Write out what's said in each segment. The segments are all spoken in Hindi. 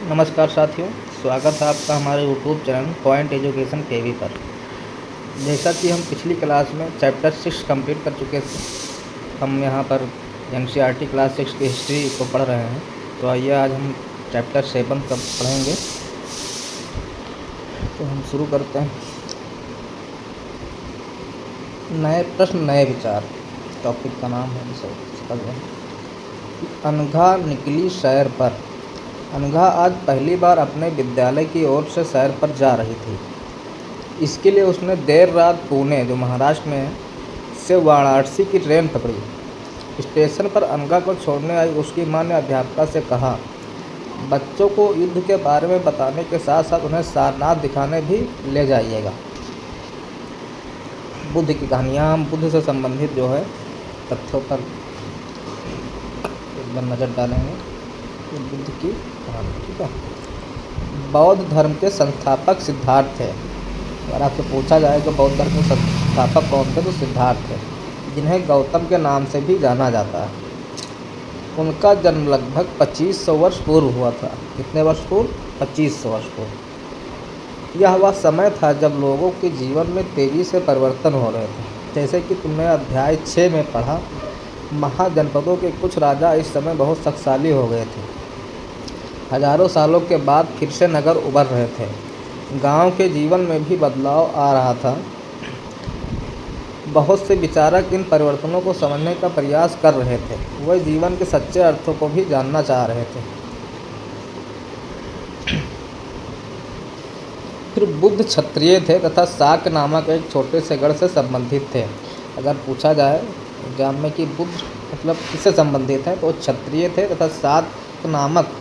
नमस्कार साथियों, स्वागत है आपका हमारे यूट्यूब चैनल पॉइंट एजुकेशन केवी पर। जैसा कि हम पिछली क्लास में चैप्टर 6 कंप्लीट कर चुके थे, हम यहाँ पर एनसीईआरटी क्लास 6 की हिस्ट्री को पढ़ रहे हैं। तो आइए आज हम चैप्टर 7 का पढ़ेंगे। तो हम शुरू करते हैं। नए प्रश्न नए विचार टॉपिक का नाम है। अनघा निकली सैर पर। अनघा आज पहली बार अपने विद्यालय की ओर से सैर पर जा रही थी। इसके लिए उसने देर रात पुणे, जो महाराष्ट्र में है, से वाराणसी की ट्रेन पकड़ी। स्टेशन पर अनघा को छोड़ने आई उसकी मां ने अध्यापिका से कहा, बच्चों को युद्ध के बारे में बताने के साथ साथ उन्हें सारनाथ दिखाने भी ले जाइएगा। बुद्ध की कहानियाँ, हम बुद्ध से संबंधित जो है तथ्यों पर एक बार नज़र डालेंगे। बुद्ध की कहानी, ठीक है। बौद्ध धर्म के संस्थापक सिद्धार्थ थे। अगर आपसे पूछा जाए कि बौद्ध धर्म के संस्थापक कौन थे, तो सिद्धार्थ थे, जिन्हें गौतम के नाम से भी जाना जाता है। उनका जन्म लगभग 2500 वर्ष पूर्व हुआ था। कितने वर्ष पूर्व? 2500 वर्ष पूर्व। यह वह समय था जब लोगों के जीवन में तेज़ी से परिवर्तन हो रहे थे। जैसे कि तुमने अध्याय 6 में पढ़ा, महाजनपदों के कुछ राजा इस समय बहुत शक्तिशाली हो गए थे। हजारों सालों के बाद फिर से नगर उभर रहे थे। गांव के जीवन में भी बदलाव आ रहा था। बहुत से विचारक इन परिवर्तनों को समझने का प्रयास कर रहे थे। वे जीवन के सच्चे अर्थों को भी जानना चाह रहे थे। फिर बुद्ध क्षत्रिय थे तथा शाक नामक एक छोटे से गढ़ से संबंधित थे। अगर पूछा जाए एग्जाम में कि बुद्ध मतलब किससे संबंधित है, तो क्षत्रिय थे तथा शाक नामक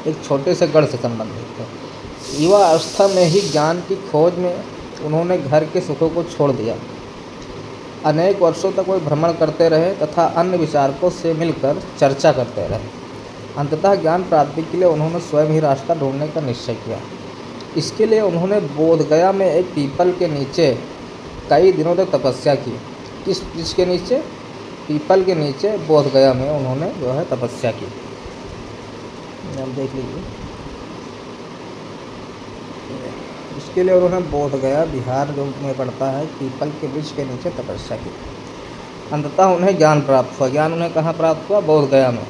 एक छोटे से गढ़ से संबंधित थे। युवा अवस्था में ही ज्ञान की खोज में उन्होंने घर के सुखों को छोड़ दिया। अनेक वर्षों तक वे भ्रमण करते रहे तथा अन्य विचारकों से मिलकर चर्चा करते रहे। अंततः ज्ञान प्राप्ति के लिए उन्होंने स्वयं ही रास्ता ढूंढने का निश्चय किया। इसके लिए उन्होंने बोधगया में एक पीपल के नीचे कई दिनों तक तपस्या की। किसके नीचे? पीपल के नीचे बोधगया में उन्होंने जो है तपस्या की। आप देख लीजिए। इसके लिए उन्होंने बोधगया, बिहार जो में पड़ता है, पीपल के वृक्ष के नीचे तपस्या की। अंततः उन्हें ज्ञान प्राप्त हुआ। ज्ञान उन्हें कहाँ प्राप्त हुआ? बोधगया में।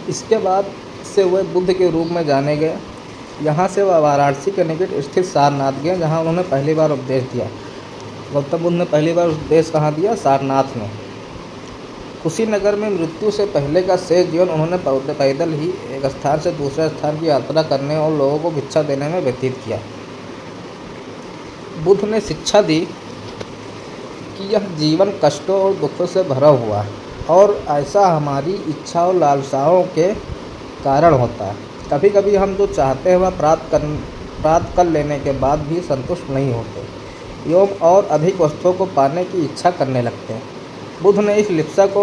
इसके बाद से वे बुद्ध के रूप में जाने गए। यहाँ से वह वाराणसी के निकट स्थित सारनाथ गए, जहाँ उन्होंने पहली बार उपदेश दिया। गौतम बुद्ध ने पहली बार उपदेश कहाँ दिया? सारनाथ में। कुशीनगर में मृत्यु से पहले का शेष जीवन उन्होंने पैदल ही एक स्थान से दूसरे स्थान की यात्रा करने और लोगों को भिक्षा देने में व्यतीत किया। बुद्ध ने शिक्षा दी कि यह जीवन कष्टों और दुखों से भरा हुआ है और ऐसा हमारी इच्छा और लालसाओं के कारण होता है। कभी कभी हम जो चाहते हैं वह प्राप्त कर लेने के बाद भी संतुष्ट नहीं होते एवं और अधिक वस्तुओं को पाने की इच्छा करने लगते हैं। बुद्ध ने इस लिप्सा को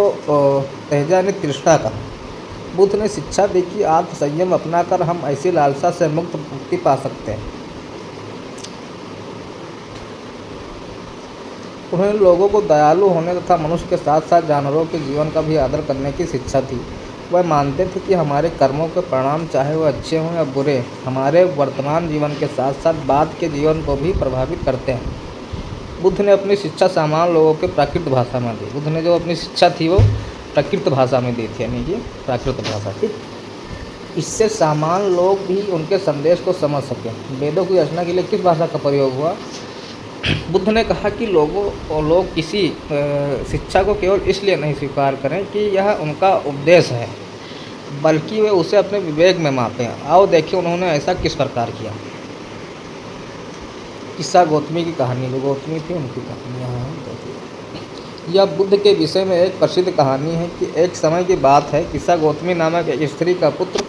तेजा ने तृष्णा कहा। बुद्ध ने शिक्षा दी कि आत्म संयम अपनाकर हम ऐसी लालसा से मुक्ति पा सकते हैं। उन्होंने लोगों को दयालु होने तथा मनुष्य के साथ साथ जानवरों के जीवन का भी आदर करने की शिक्षा दी। वह मानते थे कि हमारे कर्मों के परिणाम, चाहे वह अच्छे हों या बुरे, हमारे वर्तमान जीवन के साथ साथ बाद के जीवन को भी प्रभावित करते हैं। बुद्ध ने अपनी शिक्षा सामान्य लोगों के प्राकृत भाषा में दी। बुद्ध ने जो अपनी शिक्षा थी वो प्राकृत भाषा में दी थी, यानी कि प्राकृत भाषा। ठीक, इससे सामान्य लोग भी उनके संदेश को समझ सकें। वेदों की रचना के लिए किस भाषा का प्रयोग हुआ? बुद्ध ने कहा कि लोग किसी शिक्षा को केवल इसलिए नहीं स्वीकार करें कि यह उनका उपदेश है, बल्कि वे उसे अपने विवेक में मापें। आओ देखिए उन्होंने ऐसा किस प्रकार किया। किस्सा गौतमी की कहानी, जो गौतमी थी उनकी कहानी यहाँ है, देखिए। यह बुद्ध के विषय में एक प्रसिद्ध कहानी है कि एक समय की बात है, किस्सा गौतमी नामक एक स्त्री का पुत्र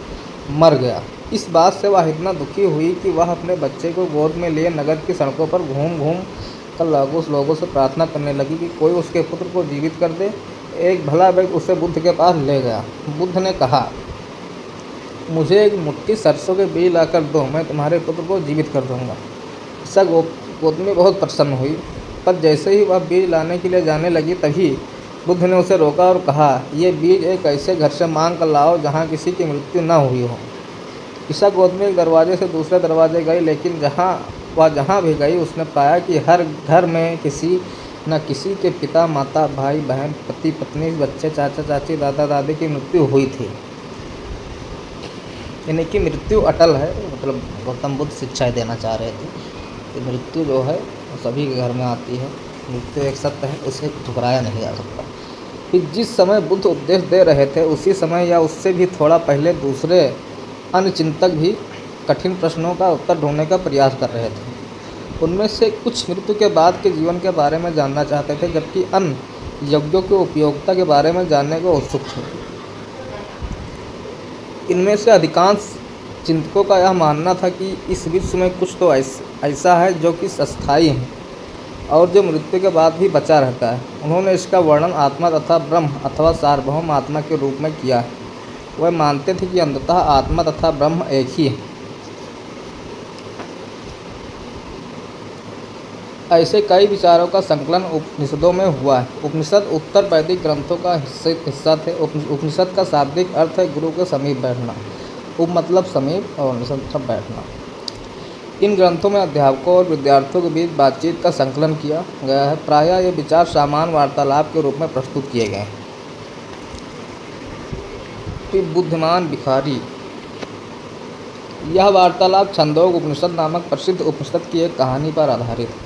मर गया। इस बात से वह इतना दुखी हुई कि वह अपने बच्चे को गोद में लिए नगर की सड़कों पर घूम घूम कर लोगों से प्रार्थना करने लगी कि कोई उसके पुत्र को जीवित कर दे। एक भला व्यक्ति उसे बुद्ध के पास ले गया। बुद्ध ने कहा, मुझे एक मुट्ठी सरसों के बीज लाकर दो, मैं तुम्हारे पुत्र को जीवित कर दूंगा। इससे गौतमी बहुत प्रसन्न हुई, पर जैसे ही वह बीज लाने के लिए जाने लगी, तभी बुद्ध ने उसे रोका और कहा, ये बीज एक ऐसे घर से मांग कर लाओ जहाँ किसी की मृत्यु न हुई हो। ईसा गोद में एक दरवाजे से दूसरे दरवाजे गई, लेकिन जहाँ भी गई उसने पाया कि हर घर में किसी न किसी के पिता माता भाई बहन पति पत्नी बच्चे चाचा चाची दादा दादी की मृत्यु हुई थी। यानी कि मृत्यु अटल है, मतलब गौतम बुद्ध शिक्षाएं देना चाह रहे थे कि मृत्यु जो है वो सभी के घर में आती है। मृत्यु एक सत्य है, उसे ठुकराया नहीं जा सकता। फिर जिस समय बुद्ध उपदेश दे रहे थे उसी समय या उससे भी थोड़ा पहले दूसरे अन्य चिंतक भी कठिन प्रश्नों का उत्तर ढूंढने का प्रयास कर रहे थे। उनमें से कुछ मृत्यु के बाद के जीवन के बारे में जानना चाहते थे, जबकि अन्य यज्ञों की उपयोगिता के बारे में जानने को उत्सुक थे। इनमें से अधिकांश चिंतकों का यह मानना था कि इस विश्व में कुछ तो ऐसा है जो कि अस्थायी है और जो मृत्यु के बाद भी बचा रहता है। उन्होंने इसका वर्णन आत्मा तथा ब्रह्म अथवा सार्वभौम आत्मा के रूप में किया है। वह मानते थे कि अंततः आत्मा तथा ब्रह्म एक ही है। ऐसे कई विचारों का संकलन उपनिषदों में हुआ है। उपनिषद उत्तर वैदिक ग्रंथों का हिस्सा थे। उपनिषद का शाब्दिक अर्थ है गुरु के समीप बैठना। उप मतलब समीप और निषद मतलब बैठना। इन ग्रंथों में अध्यापकों और विद्यार्थियों के बीच बातचीत का संकलन किया गया है। प्रायः ये विचार सामान्य वार्तालाप के रूप में प्रस्तुत किए गए हैं। बुद्धिमान भिखारी। यह वार्तालाप छंदोग उपनिषद नामक प्रसिद्ध उपनिषद की एक कहानी पर आधारित है।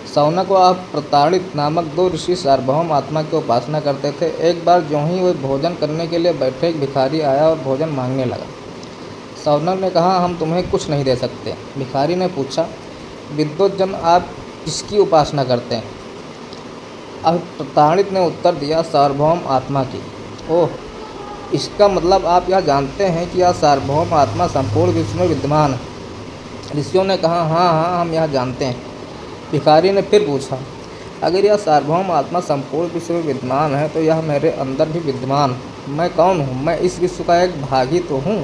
शौनक व प्रताड़ित नामक दो ऋषि सार्वभौम आत्मा की उपासना करते थे। एक बार ज्यों ही वे भोजन करने के लिए बैठे, एक भिखारी आया और भोजन मांगने लगा। शौनक ने कहा, हम तुम्हें कुछ नहीं दे सकते। भिखारी ने पूछा, विद्वज्जन आप किसकी उपासना करते हैं? अब प्रताड़ित ने उत्तर दिया, सार्वभौम आत्मा की। ओह, इसका मतलब आप यह जानते हैं कि यह सार्वभौम आत्मा संपूर्ण विश्व में विद्यमान है। ऋषियों ने कहा, हाँ हाँ, हम यह जानते हैं। भिखारी ने फिर पूछा, अगर यह सार्वभौम आत्मा संपूर्ण विश्व में विद्यमान है तो यह मेरे अंदर भी विद्यमान है। मैं कौन हूँ? मैं इस विश्व का एक भाग ही तो हूँ।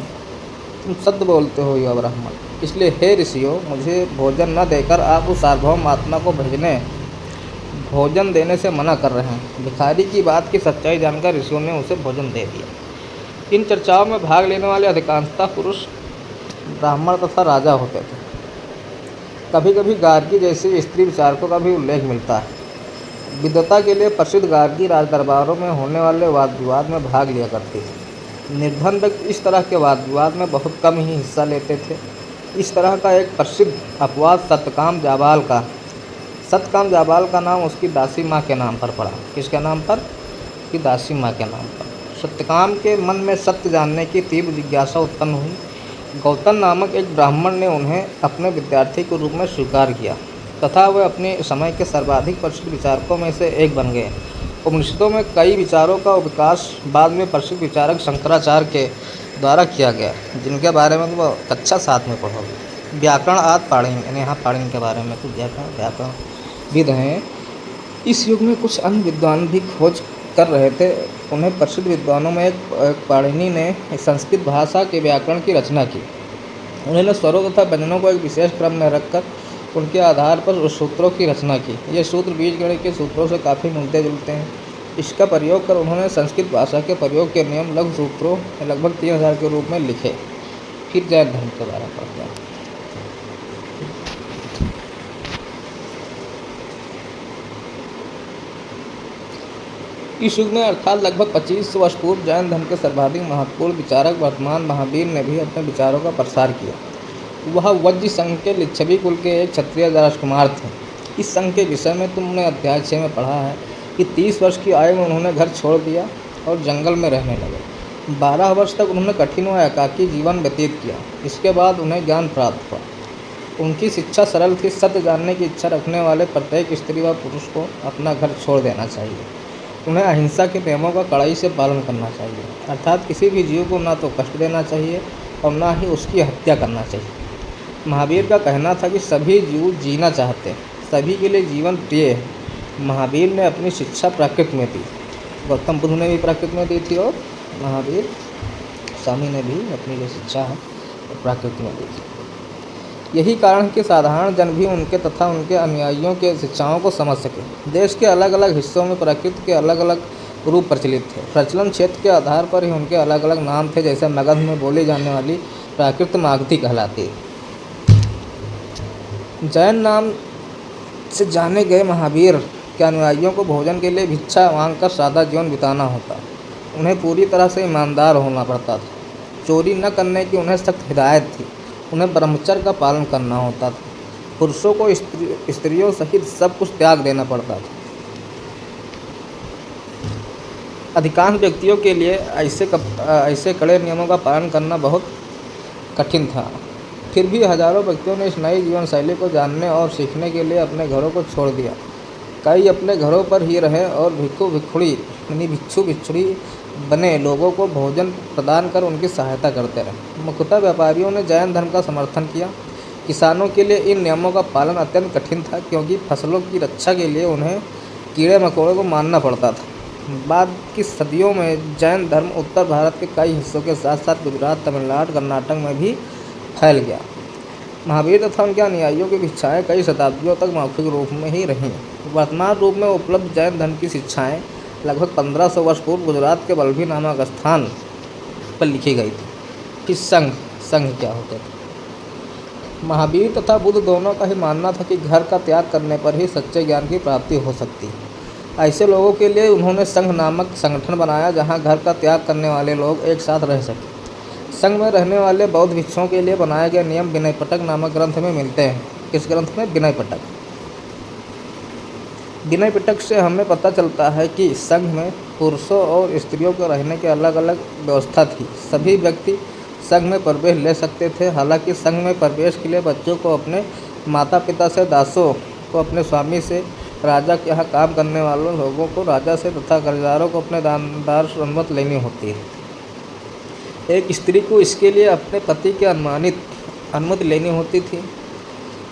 तुम सत्य बोलते हो युवा ब्राह्मण, इसलिए हे ऋषियों, मुझे भोजन न देकर आप उस सार्वभौम आत्मा को भोजन देने से मना कर रहे हैं। भिखारी की बात की सच्चाई जानकर ऋषियों ने उसे भोजन दे दिया। इन चर्चाओं में भाग लेने वाले अधिकांशतः पुरुष ब्राह्मण तथा राजा होते थे। कभी कभी गार्गी जैसे स्त्री विचारकों का भी उल्लेख मिलता है। विद्वता के लिए प्रसिद्ध गार्गी राजदरबारों में होने वाले वाद विवाद में भाग लिया करती थी। निर्धन व्यक्ति इस तरह के वाद विवाद में बहुत कम ही हिस्सा लेते थे। इस तरह का एक प्रसिद्ध अपवाद सत्यकाम जाबाल का नाम उसकी दासी माँ के नाम पर पड़ा। किसके नाम पर? उसकी दासी माँ के नाम पर। सत्यकाम के मन में सत्य जानने की तीव्र जिज्ञासा उत्पन्न हुई। गौतम नामक एक ब्राह्मण ने उन्हें अपने विद्यार्थी के रूप में स्वीकार किया तथा वे अपने समय के सर्वाधिक प्रसिद्ध विचारकों में से एक बन गए। उपनिषदों में कई विचारों का विकास बाद में प्रसिद्ध विचारक शंकराचार्य के द्वारा किया गया, जिनके बारे में तो कक्षा 7 में पढ़ोगे। व्याकरण आदि पाणिनि, यानी यहाँ पाणिनि के बारे में कुछ व्याकरणविद हैं। इस युग में कुछ अन्य विद्वान भी खोज कर रहे थे। उन्हें प्रसिद्ध विद्वानों में एक पाणिनि ने संस्कृत भाषा के व्याकरण की रचना की। उन्होंने स्वरों तथा व्यंजनों को एक विशेष क्रम में रखकर उनके आधार पर सूत्रों की रचना की। ये सूत्र बीजगणित के सूत्रों से काफ़ी मिलते जुलते हैं। इसका प्रयोग कर उन्होंने संस्कृत भाषा के प्रयोग के नियम लघु सूत्रों लगभग 3000 के रूप में लिखे। फिर जैन धर्म के बारे में पढ़ते हैं। इस युग में अर्थात लगभग 25 वर्ष पूर्व जैन धर्म के सर्वाधिक महत्वपूर्ण विचारक वर्तमान महावीर ने भी अपने विचारों का प्रसार किया। वह वज्र संघ के लिच्छवी कुल के एक क्षत्रिय राजकुमार थे। इस संघ के विषय में तुमने अध्याय 6 में पढ़ा है कि 30 वर्ष की आयु में उन्होंने घर छोड़ दिया और जंगल में रहने लगे। 12 वर्ष तक उन्होंने कठिन व एकाकी जीवन व्यतीत किया। इसके बाद उन्हें ज्ञान प्राप्त हुआ। उनकी शिक्षा सरल थी। सत्य जानने की इच्छा रखने वाले प्रत्येक स्त्री व पुरुष को अपना घर छोड़ देना चाहिए। उन्हें अहिंसा के नियमों का कड़ाई से पालन करना चाहिए, अर्थात किसी भी जीव को ना तो कष्ट देना चाहिए और ना ही उसकी हत्या करना चाहिए। महावीर का कहना था कि सभी जीव जीना चाहते हैं, सभी के लिए जीवन प्रिय है। महावीर ने अपनी शिक्षा प्रकृति में दी। गौतम बुद्ध ने भी प्रकृति में दी थी और महावीर स्वामी ने भी अपनी जो शिक्षा है प्रकृति में दी थी। यही कारण है कि साधारण जन भी उनके तथा उनके अनुयायियों के शिक्षाओं को समझ सके। देश के अलग अलग हिस्सों में प्रकृति के अलग अलग रूप प्रचलित थे। प्रचलन क्षेत्र के आधार पर ही उनके अलग अलग नाम थे, जैसे मगध में बोली जाने वाली प्राकृत मागधी कहलाती। जैन नाम से जाने गए महावीर के अनुयायियों को भोजन के लिए भिक्षा मांगकर सादा जीवन बिताना होता। उन्हें पूरी तरह से ईमानदार होना पड़ता था। चोरी न करने की उन्हें सख्त हिदायत थी। उन्हें ब्रह्मचर्य का पालन करना होता था। पुरुषों को स्त्रियों सहित सब कुछ त्याग देना पड़ता था। अधिकांश व्यक्तियों के लिए ऐसे कड़े नियमों का पालन करना बहुत कठिन था। फिर भी हजारों व्यक्तियों ने इस नई जीवन शैली को जानने और सीखने के लिए अपने घरों को छोड़ दिया। कई अपने घरों पर ही रहे और भिक्षु भिक्षुड़ी बने लोगों को भोजन प्रदान कर उनकी सहायता करते रहे। मुख्यतः व्यापारियों ने जैन धर्म का समर्थन किया। किसानों के लिए इन नियमों का पालन अत्यंत कठिन था, क्योंकि फसलों की रक्षा के लिए उन्हें कीड़े मकोड़ों को मारना पड़ता था। बाद की सदियों में जैन धर्म उत्तर भारत के कई हिस्सों के साथ साथ गुजरात, तमिलनाडु, कर्नाटक में भी फैल गया। महावीर तथा उनके अनुयायियों की शिक्षाएँ कई शताब्दियों तक मौखिक रूप में ही रहीं। वर्तमान रूप में उपलब्ध जैन धर्म की शिक्षाएँ लगभग 1500 वर्ष पूर्व गुजरात के बल्लभी नामक स्थान पर लिखी गई थी। कि संघ क्या होते थे। महावीर तथा बुद्ध दोनों का ही मानना था कि घर का त्याग करने पर ही सच्चे ज्ञान की प्राप्ति हो सकती है। ऐसे लोगों के लिए उन्होंने संघ नामक संगठन बनाया, जहां घर का त्याग करने वाले लोग एक साथ रह सकें। संघ में रहने वाले बौद्ध भिक्षुओं के लिए बनाए गए नियम विनय पिटक नामक ग्रंथ में मिलते हैं। इस ग्रंथ में विनय पिटक से हमें पता चलता है कि संघ में पुरुषों और स्त्रियों को रहने की अलग अलग व्यवस्था थी। सभी व्यक्ति संघ में प्रवेश ले सकते थे। हालांकि संघ में प्रवेश के लिए बच्चों को अपने माता पिता से, दासों को अपने स्वामी से, राजा के यहाँ काम करने वालों लोगों को राजा से तथा कर्जदारों को अपने दानदार से अनुमति लेनी होती है। एक स्त्री को इसके लिए अपने पति की अनुमति लेनी होती थी।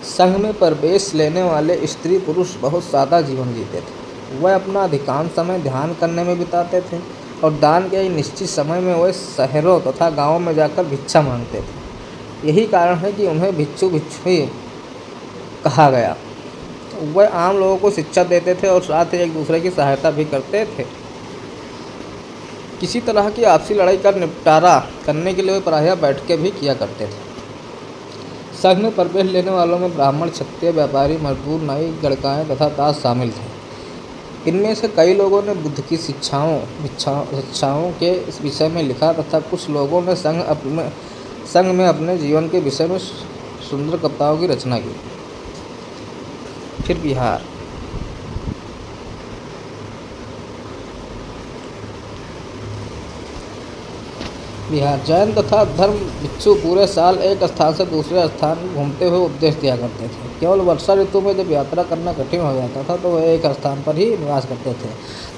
संघ में प्रवेश लेने वाले स्त्री पुरुष बहुत सादा जीवन जीते थे। वह अपना अधिकांश समय ध्यान करने में बिताते थे और दान के निश्चित समय में वह शहरों तथा गांवों में जाकर भिक्षा मांगते थे। यही कारण है कि उन्हें भिक्षु भिक्षुणी कहा गया। वह आम लोगों को शिक्षा देते थे और साथ ही एक दूसरे की सहायता भी करते थे। किसी तरह की आपसी लड़ाई का निपटारा करने के लिए वे प्रायः बैठकें भी किया करते थे। संघ में प्रवेश लेने वालों में ब्राह्मण, क्षत्रिय, व्यापारी, मजदूर, नाई, गणकाएँ तथा दास शामिल थे। इनमें से कई लोगों ने बुद्ध की शिक्षाओं के इस विषय में लिखा तथा कुछ लोगों ने संघ में अपने जीवन के विषय में सुंदर कविताओं की रचना की। फिर बिहार। जैन तथा धर्म भिक्षु पूरे साल एक स्थान से दूसरे स्थान घूमते हुए उपदेश दिया करते थे। केवल वर्षा ऋतु में जब यात्रा करना कठिन हो जाता था तो वह एक स्थान पर ही निवास करते थे।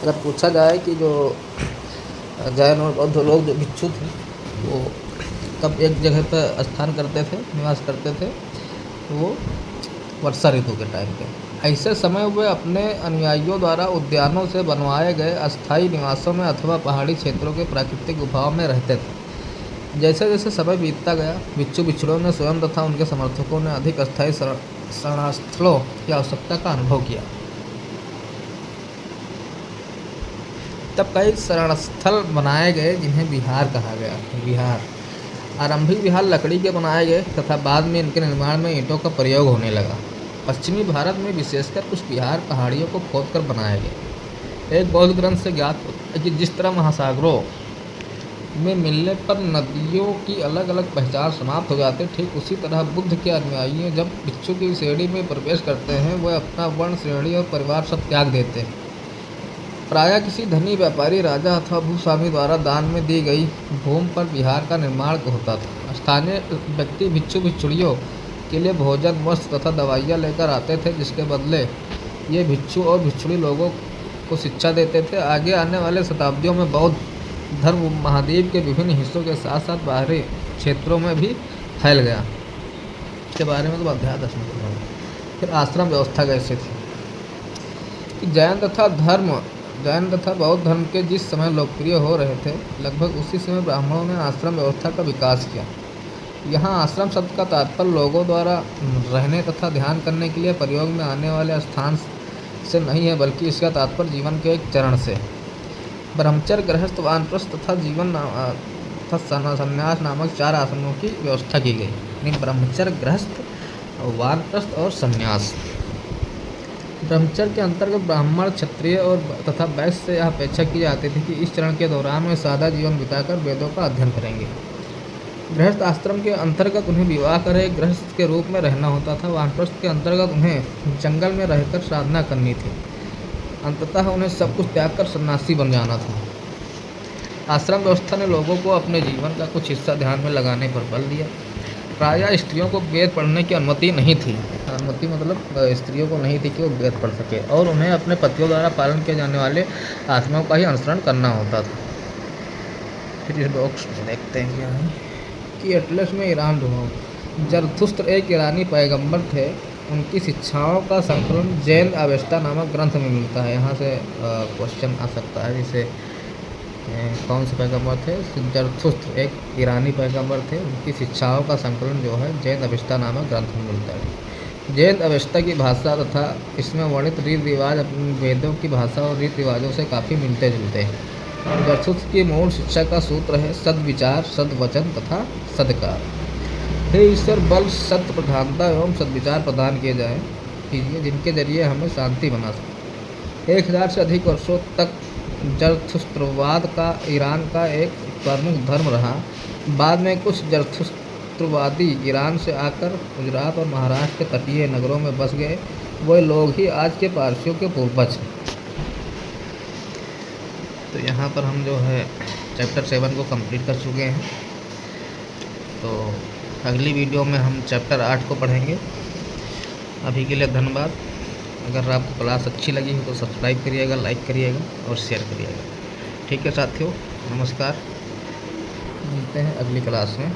अगर पूछा जाए कि जो जैन और बौद्ध लोग जो भिक्षु थे वो कब एक जगह पर स्थान करते थे, निवास करते थे, वो वर्षा ऋतु के टाइम पे। ऐसे समय वे अपने अनुयायियों द्वारा उद्यानों से बनवाए गए अस्थायी निवासों में अथवा पहाड़ी क्षेत्रों के प्राकृतिक गुफाओं में रहते थे। जैसे जैसे समय बीतता गया, भिक्षु भिक्षुओं ने स्वयं तथा उनके समर्थकों ने अधिक अस्थायी शरणास्थलों की आवश्यकता का अनुभव किया। तब कई शरणस्थल बनाए गए जिन्हें विहार कहा गया। आरंभिक विहार लकड़ी के बनाए गए तथा बाद में इनके निर्माण में ईंटों का प्रयोग होने लगा। पश्चिमी भारत में विशेषकर कुछ विहार पहाड़ियों को खोदकर बनाए गए। एक बौद्ध ग्रंथ से ज्ञात है कि जिस तरह महासागरों में मिलने पर नदियों की अलग अलग पहचान समाप्त हो जाती है, ठीक उसी तरह बुद्ध के अनुयायी जब भिक्षु की श्रेणी में प्रवेश करते हैं वह अपना वर्ण, श्रेणी और परिवार सब त्याग देते हैं। प्रायः किसी धनी व्यापारी, राजा अथवा भूस्वामी द्वारा दान में दी गई भूमि पर विहार का निर्माण होता था। स्थानीय व्यक्ति भिक्षु भिक्षुड़ियों के लिए भोजन, वस्त्र तथा दवाइयाँ लेकर आते थे, जिसके बदले ये भिक्षु और भिक्षुड़ी लोगों को शिक्षा देते थे। आगे आने वाले शताब्दियों में बौद्ध धर्म महाद्वीप के विभिन्न हिस्सों के साथ साथ बाहरी क्षेत्रों में भी फैल गया। इसके बारे में तो अध्याय 10 में पढ़ा। फिर आश्रम व्यवस्था कैसे थी। जैन तथा बौद्ध धर्म के जिस समय लोकप्रिय हो रहे थे, लगभग उसी समय ब्राह्मणों ने आश्रम व्यवस्था का विकास किया। यहाँ आश्रम शब्द का तात्पर्य लोगों द्वारा रहने तथा ध्यान करने के लिए प्रयोग में आने वाले स्थान से नहीं है, बल्कि इसका तात्पर्य जीवन के एक चरण से। ब्रह्मचर्य, गृहस्थ, वानप्रस्थ तथा संन्यास नामक 4 आश्रमों की व्यवस्था की गई। यानी ब्रह्मचर्य, गृहस्थ, वानप्रस्थ और संन्यास। ब्रह्मचर्य के अंतर्गत ब्राह्मण, क्षत्रिय और तथा वैश्य से यह अपेक्षा की जाती थी कि इस चरण के दौरान वे सादा जीवन बिताकर वेदों का अध्ययन करेंगे। गृहस्थ आश्रम के अंतर्गत उन्हें विवाह कर एक गृहस्थ के रूप में रहना होता था। वानप्रस्थ के अंतर्गत उन्हें जंगल में रहकर साधना करनी थी। अंततः उन्हें सब कुछ त्याग कर सन्यासी बन जाना था। आश्रम व्यवस्था ने लोगों को अपने जीवन का कुछ हिस्सा ध्यान में लगाने पर बल दिया। प्रायः स्त्रियों को वेद पढ़ने की अनुमति नहीं थी। अनुमति मतलब स्त्रियों को नहीं थी कि वो वेद पढ़ सके, और उन्हें अपने पतियों द्वारा पालन किए जाने वाले आश्रमों का ही अनुसरण करना होता था। फिर इस बॉक्स में देखते हैं क्या है कि एटलस में ईरान ढूंढो। जरथुस्त्र एक ईरानी पैगंबर थे। उनकी शिक्षाओं का संकलन जैन अवेस्ता नामक ग्रंथ में मिलता है। यहाँ से क्वेश्चन आ सकता है, जैसे कौन से पैगंबर थे? जरथुस्त्र एक ईरानी पैगंबर थे। उनकी शिक्षाओं का संकलन जो है जैन अवेस्ता नामक ग्रंथ में मिलता है। जैन अवेस्ता की भाषा तथा इसमें वर्णित रीति रिवाज अपने वेदों की भाषा और रीति रिवाजों से काफ़ी मिलते जुलते हैं। जरथुस्त्र की मूल शिक्षा का सूत्र है सद्विचार, सद्वचन तथा सद्कार्य। हे ईश्वर, बल, सत्य प्रधानता एवं सद्विचार प्रदान किए जाए कीजिए, जिनके जरिए हमें शांति बना सके। 1000 से अधिक वर्षों तक जरथुस्त्रवाद का ईरान का एक प्रमुख धर्म रहा। बाद में कुछ जरथुस्त्रवादी ईरान से आकर गुजरात और महाराष्ट्र के तटीय नगरों में बस गए। वे लोग ही आज के पारसियों के पूर्वज हैं। तो यहाँ पर हम जो है चैप्टर 7 को कंप्लीट कर चुके हैं। तो अगली वीडियो में हम चैप्टर 8 को पढ़ेंगे। अभी के लिए धन्यवाद। अगर आपको क्लास अच्छी लगी हो तो सब्सक्राइब करिएगा, लाइक करिएगा और शेयर करिएगा। ठीक है साथियों, नमस्कार। मिलते हैं अगली क्लास में।